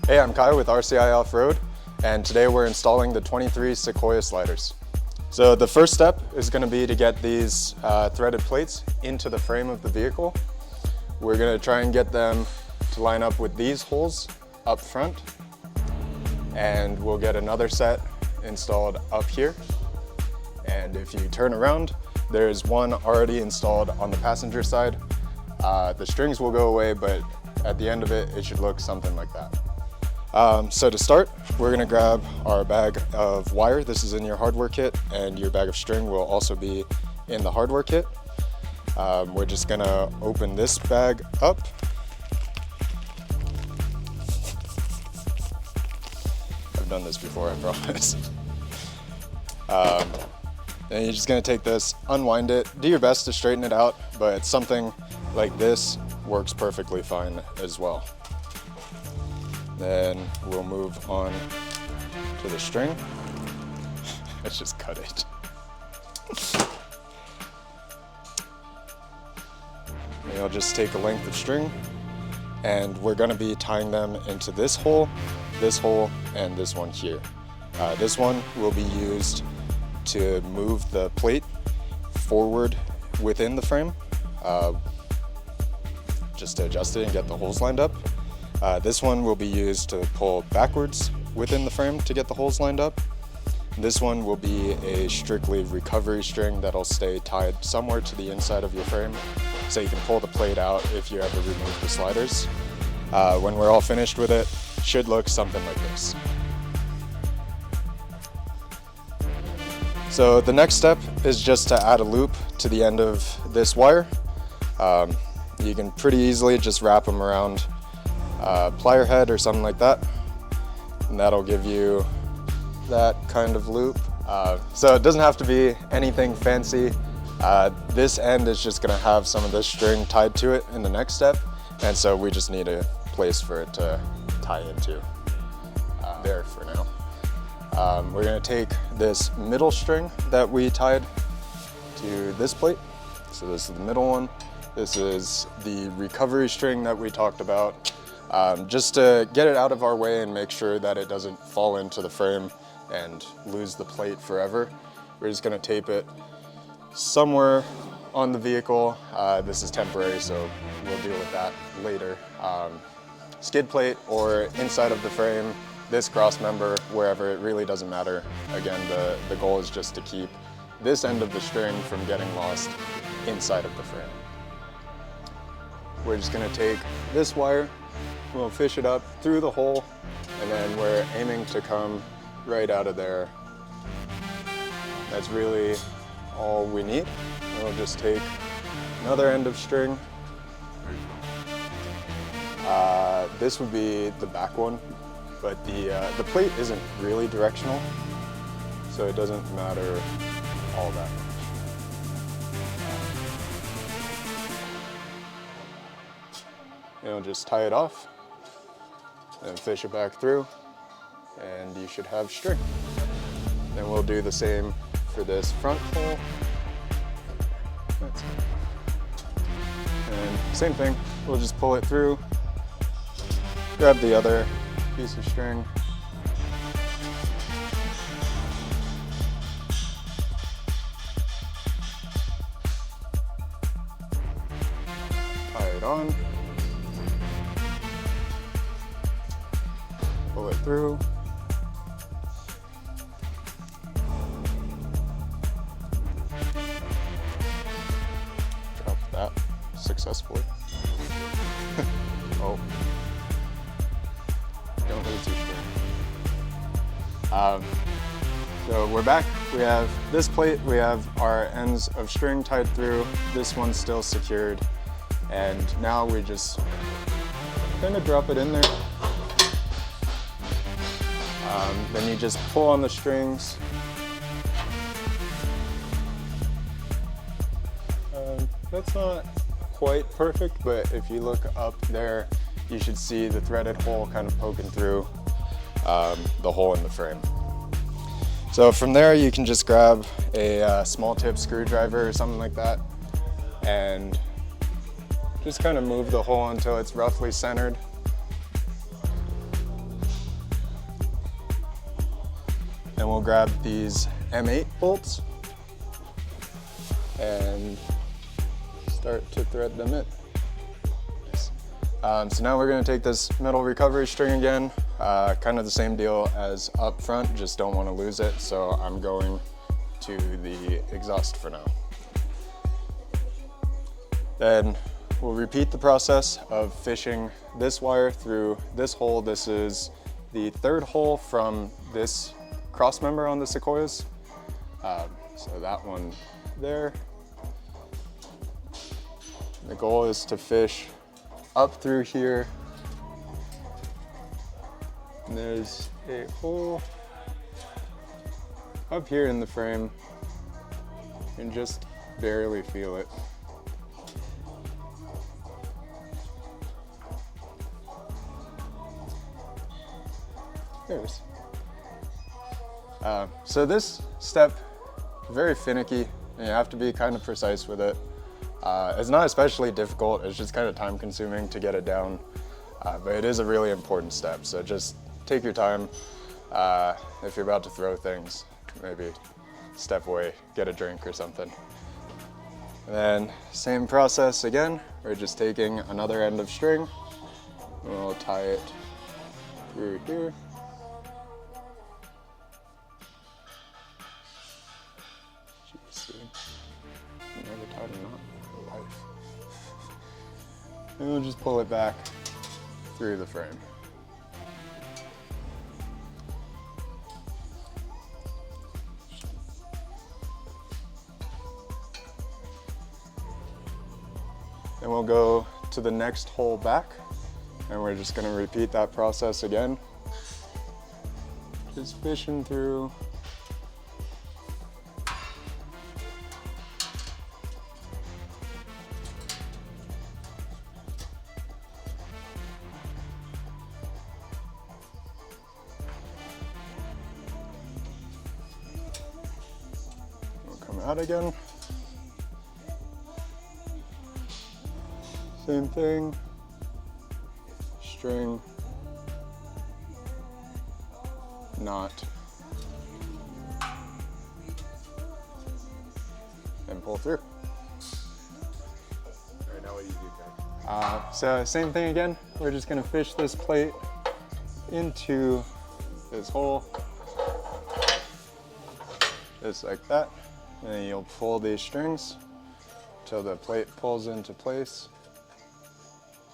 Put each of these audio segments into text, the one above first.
Hey, I'm Kyle with RCI Off-Road, and today we're installing the 23 Sequoia sliders. So the first step is going to be to get these threaded plates into the frame of the vehicle. We're going to try and get them to line up with these holes up front, and we'll get another set installed up here. And if you turn around, there's one already installed on the passenger side. The strings will go away, but at the end of it, it should look something like that. So to start, we're going to grab our bag of wire. This is in your hardware kit, and your bag of string will also be in the hardware kit. We're just going to open this bag up. I've done this before, I promise. And you're just going to take this, unwind it, do your best to straighten it out, but something like this works perfectly fine as well. Then we'll move on to the string. Let's just cut it. And I'll just take a length of string, and we're going to be tying them into this hole, and this one here. This one will be used to move the plate forward within the frame, just to adjust it and get the holes lined up. This one will be used to pull backwards within the frame to get the holes lined up. This one will be a strictly recovery string that'll stay tied somewhere to the inside of your frame, so you can pull the plate out if you ever remove the sliders. When we're all finished with it, it should look something like this. So the next step is just to add a loop to the end of this wire. You can pretty easily just wrap them around a plier head or something like that, and that'll give you that kind of loop. So it doesn't have to be anything fancy. This end is just going to have some of this string tied to it in the next step, and so we just need a place for it to tie into there for now. We're going to take this middle string that we tied to this plate. So this is the middle one. This is the recovery string that we talked about. Just to get it out of our way and make sure that it doesn't fall into the frame and lose the plate forever, we're just going to tape it somewhere on the vehicle. This is temporary, so we'll deal with that later. Skid plate or inside of the frame, this cross member, wherever, it really doesn't matter. Again, the goal is just to keep this end of the string from getting lost inside of the frame. We're just going to take this wire, we'll fish it up through the hole, and then we're aiming to come right out of there. That's really all we need. And we'll just take another end of string. This would be the back one, but the plate isn't really directional, so it doesn't matter all that much. You'll just tie it off and fish it back through, and you should have string. Then we'll do the same for this front hole. That's it. And same thing, we'll just pull it through, grab the other piece of string, tie it on, pull it through, drop that successfully. Oh, don't lose your string. So we're back. We have this plate, we have our ends of string tied through, this one's still secured, and now we just kind of drop it in there. Then you just pull on the strings. That's not quite perfect, but if you look up there, you should see the threaded hole kind of poking through the hole in the frame. So from there, you can just grab a small tip screwdriver or something like that, and just kind of move the hole until it's roughly centered. we'll grab these M8 bolts and start to thread them in. So now we're going to take this metal recovery string again, kind of the same deal as up front, just don't want to lose it, so I'm going to the exhaust for now. Then we'll repeat the process of fishing this wire through this hole. This is the third hole from this cross member on the Sequoias. So that one there. The goal is to fish up through here. And there's a hole up here in the frame. You can just barely feel it. There it is. So this step, very finicky, and you have to be kind of precise with it. It's not especially difficult, it's just kind of time consuming to get it down, but it is a really important step, so just take your time. If you're about to throw things, maybe step away, get a drink or something. And then same process again, we're just taking another end of string, and we'll tie it through here. Never tied a knot in life. And we'll just pull it back through the frame. Then we'll go to the next hole back, and we're just going to repeat that process again. Just fishing through. Come out again. Same thing. String, knot, and pull through. All right, now what do you do, Ken? So same thing again. We're just going to fish this plate into this hole, just like that. And then you'll pull these strings until the plate pulls into place.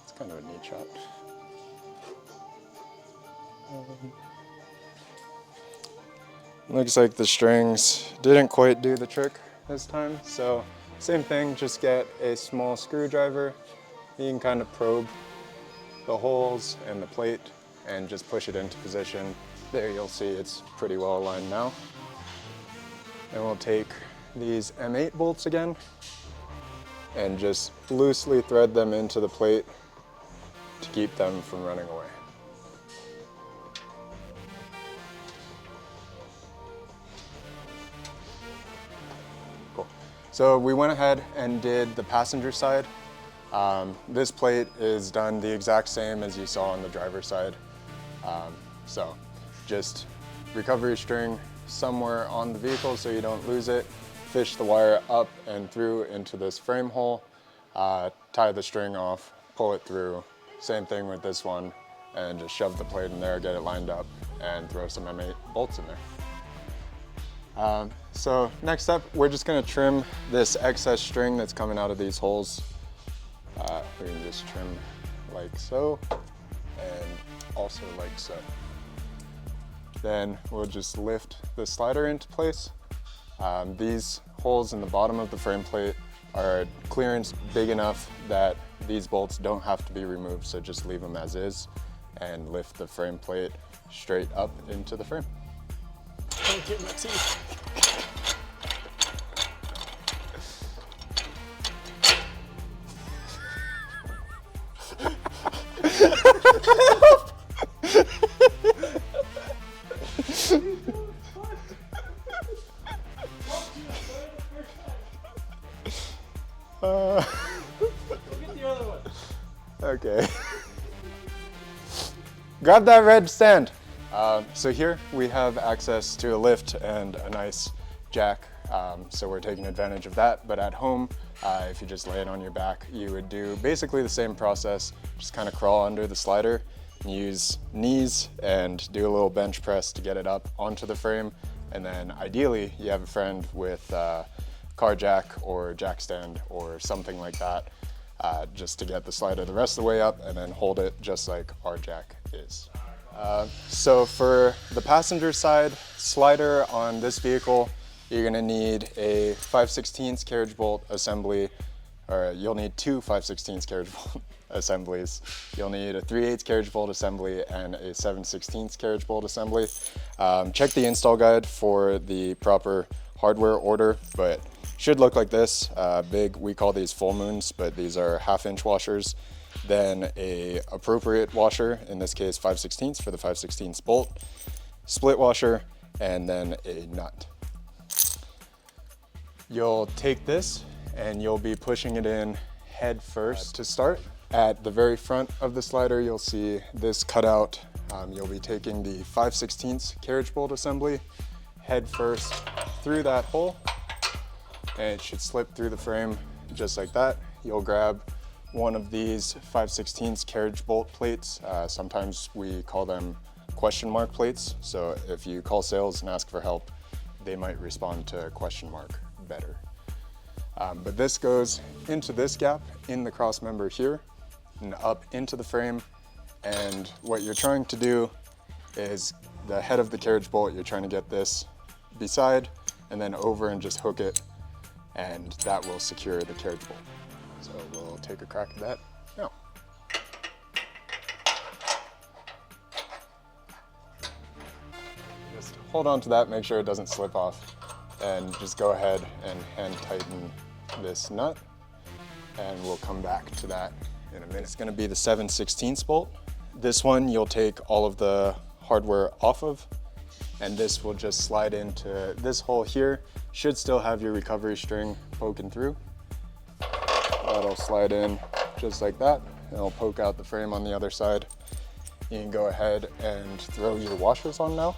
It's kind of a neat shot. Looks like the strings didn't quite do the trick this time. So same thing, just get a small screwdriver. You can kind of probe the holes and the plate and just push it into position. There you'll see it's pretty well aligned now. And we'll take these M8 bolts again and just loosely thread them into the plate to keep them from running away. Cool. So we went ahead and did the passenger side. This plate is done the exact same as you saw on the driver's side. So just recovery string somewhere on the vehicle so you don't lose it. Fish the wire up and through into this frame hole, tie the string off, pull it through. Same thing with this one, and just shove the plate in there, get it lined up, and throw some M8 bolts in there. So next up, we're just gonna trim this excess string that's coming out of these holes. We can just trim like so, and also like so. Then we'll just lift the slider into place. These holes in the bottom of the frame plate are clearance big enough that these bolts don't have to be removed, so just leave them as is and lift the frame plate straight up into the frame. Don't get my teeth. Go get the other one. Okay. Grab that red stand. So here we have access to a lift and a nice jack, so we're taking advantage of that. But at home, if you just lay it on your back, you would do basically the same process, just kind of crawl under the slider, use knees and do a little bench press to get it up onto the frame. And then ideally you have a friend with car jack or jack stand or something like that, just to get the slider the rest of the way up and then hold it just like our jack is. So for the passenger side slider on this vehicle, you're gonna need a 5/16 carriage bolt assembly, or you'll need two 5/16 carriage bolt assemblies. You'll need a 3/8 carriage bolt assembly and a 7/16 carriage bolt assembly. Check the install guide for the proper hardware order, but should look like this. Big, we call these full moons, but these are 1/2-inch washers. Then a appropriate washer, in this case 5/16 for the 5/16 bolt, split washer, and then a nut. You'll take this and you'll be pushing it in head first to start. At the very front of the slider, you'll see this cutout. You'll be taking the 5/16 carriage bolt assembly head first through that hole, and it should slip through the frame just like that. You'll grab one of these 5/16 carriage bolt plates. Sometimes we call them question mark plates. So if you call sales and ask for help, they might respond to question mark better. But this goes into this gap in the cross member here and up into the frame. And what you're trying to do is the head of the carriage bolt, you're trying to get this beside and then over and just hook it, and that will secure the carriage bolt. So we'll take a crack at that now. Just hold on to that, make sure it doesn't slip off, and just go ahead and hand tighten this nut, and we'll come back to that in a minute. It's going to be the 7/16 bolt. This one you'll take all of the hardware off of, and this will just slide into this hole here. Should still have your recovery string poking through. That'll slide in just like that, and it'll poke out the frame on the other side. You can go ahead and throw your washers on now.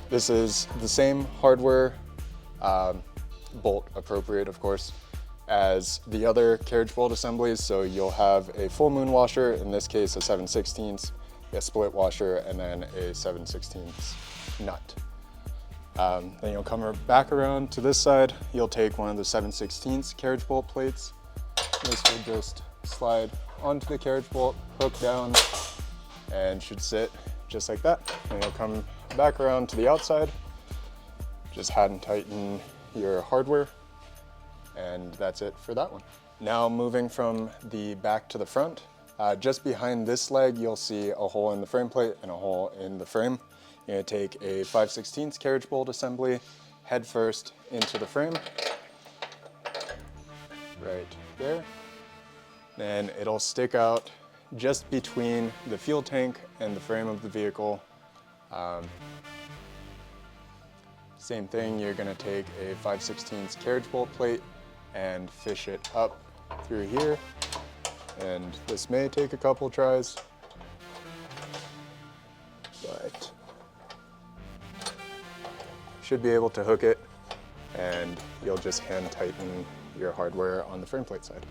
This is the same hardware, bolt appropriate of course, as the other carriage bolt assemblies. So you'll have a full moon washer, in this case a 7/16, a split washer, and then a 7/16 nut. Then you'll come back around to this side. You'll take one of the 7/16 carriage bolt plates. This will just slide onto the carriage bolt, hook down, and should sit just like that. And you'll come back around to the outside, just hand tighten your hardware, and that's it for that one. Now moving from the back to the front, just behind this leg you'll see a hole in the frame plate and a hole in the frame. You're going to take a 5/16 carriage bolt assembly head first into the frame, right there. Then it'll stick out just between the fuel tank and the frame of the vehicle. Same thing, you're going to take a 5/16 carriage bolt plate and fish it up through here, and this may take a couple tries, but should be able to hook it, and you'll just hand tighten your hardware on the frame plate side.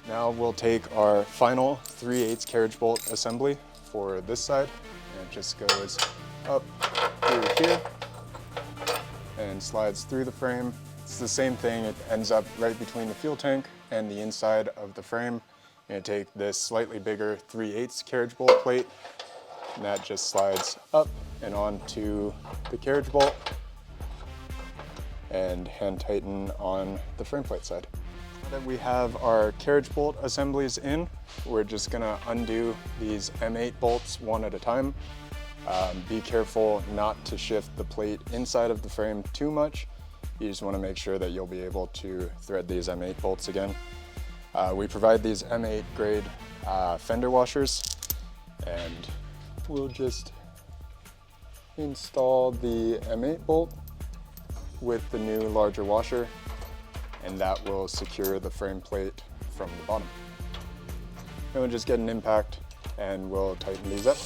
Now we'll take our final 3/8 carriage bolt assembly for this side, and it just goes up through here and slides through the frame. It's the same thing, it ends up right between the fuel tank and the inside of the frame. You're going to take this slightly bigger 3/8 carriage bolt plate, and that just slides up and onto the carriage bolt, and hand tighten on the frame plate side. Now that we have our carriage bolt assemblies in, we're just going to undo these M8 bolts one at a time. Be careful not to shift the plate inside of the frame too much. You just want to make sure that you'll be able to thread these M8 bolts again. We provide these M8 grade fender washers, and we'll just install the M8 bolt with the new larger washer, and that will secure the frame plate from the bottom. And we'll just get an impact and we'll tighten these up.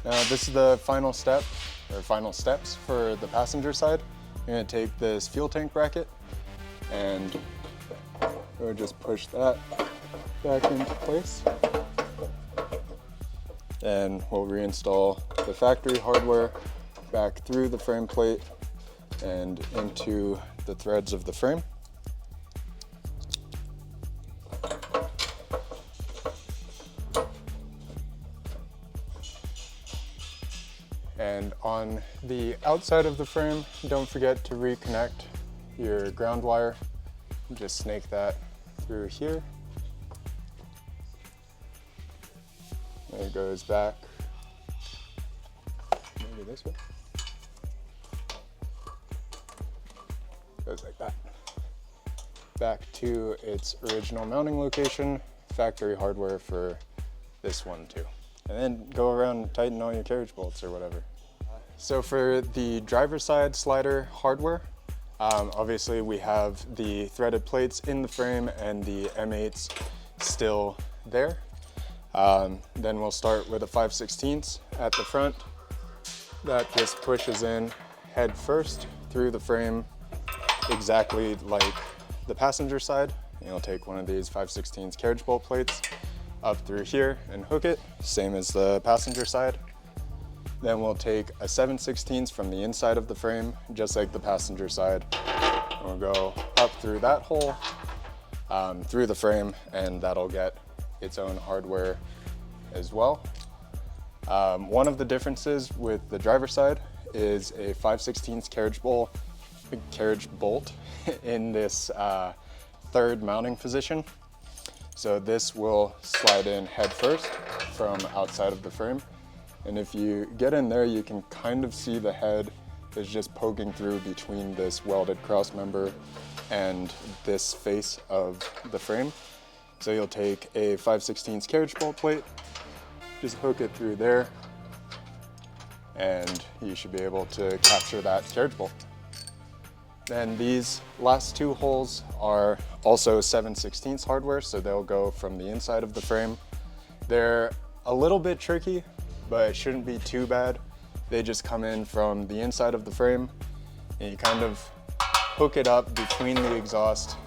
Now this is the final step, or final steps for the passenger side. You're going to take this fuel tank bracket and we'll just push that back into place. And we'll reinstall the factory hardware back through the frame plate and into the threads of the frame. And on the outside of the frame, don't forget to reconnect your ground wire. Just snake that through here. And it goes back, maybe this way. Goes like that. Back to its original mounting location, factory hardware for this one too. And then go around and tighten all your carriage bolts or whatever. So for the driver's side slider hardware, obviously we have the threaded plates in the frame and the M8s still there. Then we'll start with a 5/16 at the front. That just pushes in head first through the frame exactly like the passenger side. And you'll take one of these 5/16 carriage bolt plates up through here and hook it, same as the passenger side. Then we'll take a 7/16 from the inside of the frame, just like the passenger side. We'll go up through that hole, through the frame, and that'll get its own hardware as well. One of the differences with the driver's side is a 5/16 carriage bolt in this third mounting position. So this will slide in head first from outside of the frame. And if you get in there, you can kind of see the head is just poking through between this welded cross member and this face of the frame. So you'll take a 5/16 carriage bolt plate, just hook it through there, and you should be able to capture that carriage bolt. Then these last two holes are also 7/16 hardware, so they'll go from the inside of the frame. They're a little bit tricky, but it shouldn't be too bad. They just come in from the inside of the frame, and you kind of hook it up between the exhaust,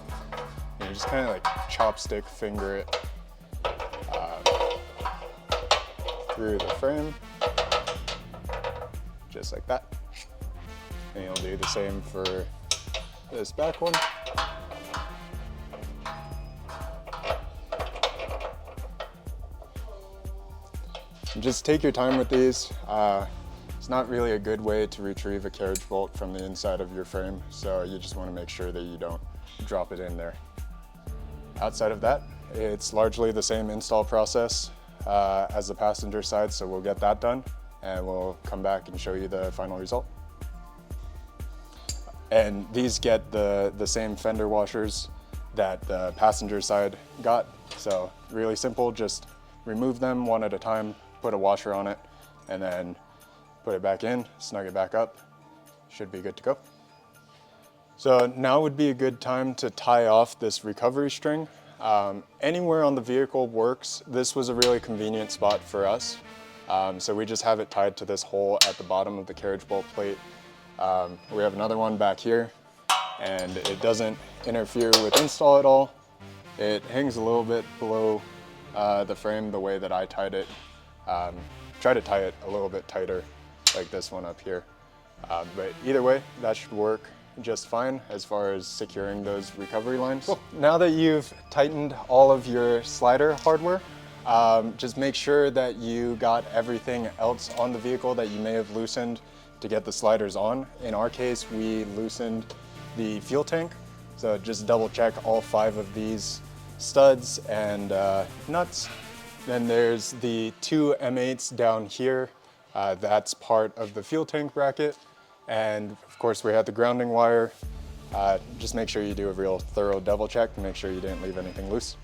and you just kind of like chopstick finger it through the frame, just like that. And you'll do the same for this back one. And just take your time with these. It's not really a good way to retrieve a carriage bolt from the inside of your frame, so you just want to make sure that you don't drop it in there. Outside of that, it's largely the same install process as the passenger side, so we'll get that done and we'll come back and show you the final result. And these get the same fender washers that the passenger side got. So really simple, just remove them one at a time, put a washer on it, and then put it back in, snug it back up. Should be good to go. So now would be a good time to tie off this recovery string. Anywhere on the vehicle works. This was a really convenient spot for us. So we just have it tied to this hole at the bottom of the carriage bolt plate. We have another one back here, and it doesn't interfere with install at all. It hangs a little bit below the frame the way that I tied it. Try to tie it a little bit tighter like this one up here. But either way, that should work just fine as far as securing those recovery lines. Cool. Now that you've tightened all of your slider hardware, just make sure that you got everything else on the vehicle that you may have loosened to get the sliders on. In our case, we loosened the fuel tank. So just double check all 5 of these studs and nuts. Then there's the 2 M8s down here. That's part of the fuel tank bracket. And of course we had the grounding wire. Just make sure you do a real thorough double check to make sure you didn't leave anything loose.